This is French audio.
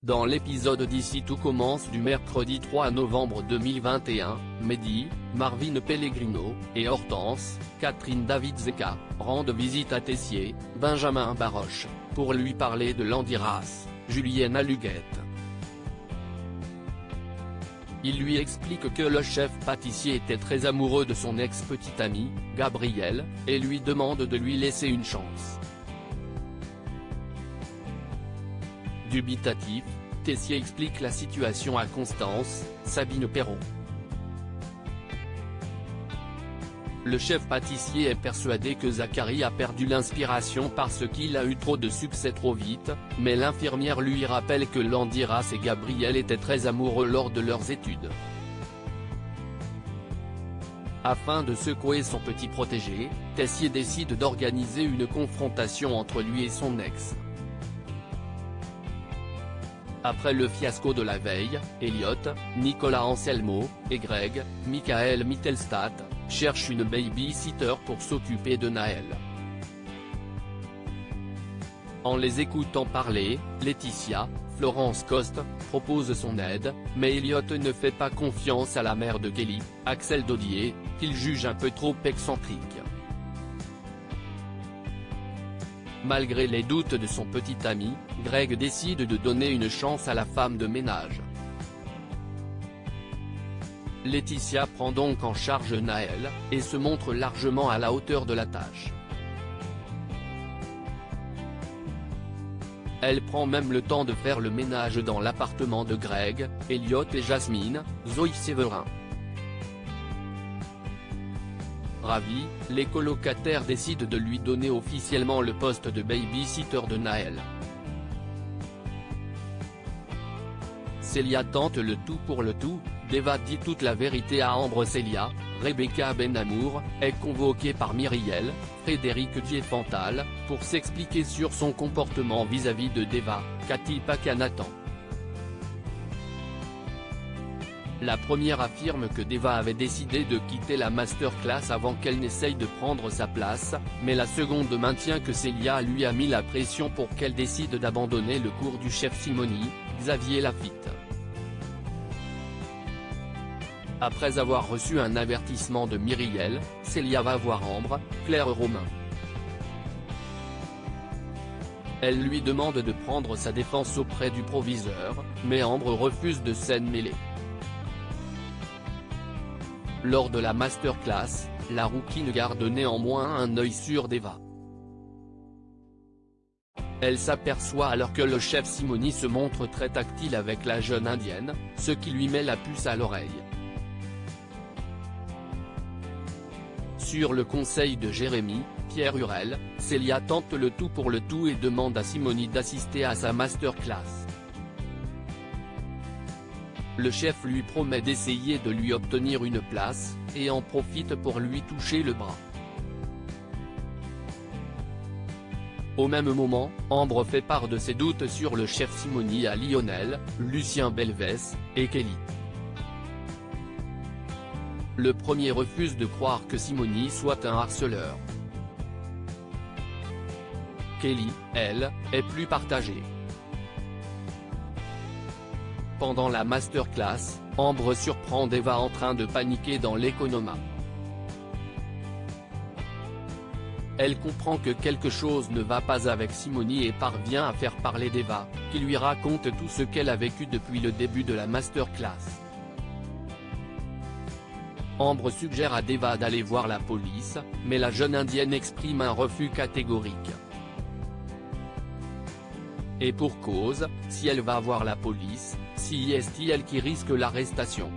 Dans l'épisode d'Ici tout commence du mercredi 3 novembre 2021, Mehdi, Marvin Pellegrino, et Hortense, Catherine David-Zeka, rendent visite à Tessier, Benjamin Baroche, pour lui parler de Landiras, Julienne Aluguette. Il lui explique que le chef pâtissier était très amoureux de son ex-petite amie, Gabrielle, et lui demande de lui laisser une chance. Dubitatif, Tessier explique la situation à Constance, Sabine Perron. Le chef pâtissier est persuadé que Zachary a perdu l'inspiration parce qu'il a eu trop de succès trop vite, mais l'infirmière lui rappelle que Landiras et Gabrielle étaient très amoureux lors de leurs études. Afin de secouer son petit protégé, Tessier décide d'organiser une confrontation entre lui et son ex. Après le fiasco de la veille, Elliot, Nicolas Anselmo, et Greg, Michael Mittelstadt, cherchent une baby-sitter pour s'occuper de Naël. En les écoutant parler, Laetitia, Florence Coste, propose son aide, mais Elliot ne fait pas confiance à la mère de Kelly, Axel Dodier, qu'il juge un peu trop excentrique. Malgré les doutes de son petit ami, Greg décide de donner une chance à la femme de ménage. Laetitia prend donc en charge Naël, et se montre largement à la hauteur de la tâche. Elle prend même le temps de faire le ménage dans l'appartement de Greg, Elliot et Jasmine, Zoé Séverin. Ravis, les colocataires décident de lui donner officiellement le poste de baby-sitter de Naël. Célia tente le tout pour le tout, Deva dit toute la vérité à Ambre. Célia, Rebecca Benamour, est convoquée par Myriel, Frédéric Diefenthal, pour s'expliquer sur son comportement vis-à-vis de Deva, Cathy Pacanatan. La première affirme que Deva avait décidé de quitter la masterclass avant qu'elle n'essaye de prendre sa place, mais la seconde maintient que Célia lui a mis la pression pour qu'elle décide d'abandonner le cours du chef Simoni, Xavier Lafitte. Après avoir reçu un avertissement de Myriel, Célia va voir Ambre, Claire Romain. Elle lui demande de prendre sa défense auprès du proviseur, mais Ambre refuse de s'en mêler. Lors de la masterclass, la rouquine garde néanmoins un œil sur Deva. Elle s'aperçoit alors que le chef Simoni se montre très tactile avec la jeune indienne, ce qui lui met la puce à l'oreille. Sur le conseil de Jérémy, Pierre Hurel, Célia tente le tout pour le tout et demande à Simoni d'assister à sa masterclass. Le chef lui promet d'essayer de lui obtenir une place, et en profite pour lui toucher le bras. Au même moment, Ambre fait part de ses doutes sur le chef Simoni à Lionel, Lucien Belvès, et Kelly. Le premier refuse de croire que Simoni soit un harceleur. Kelly, elle, est plus partagée. Pendant la masterclass, Ambre surprend Deva en train de paniquer dans l'économa. Elle comprend que quelque chose ne va pas avec Simoni et parvient à faire parler Deva, qui lui raconte tout ce qu'elle a vécu depuis le début de la masterclass. Ambre suggère à Deva d'aller voir la police, mais la jeune indienne exprime un refus catégorique. Et pour cause, si elle va voir la police, c'est elle qui risque l'arrestation.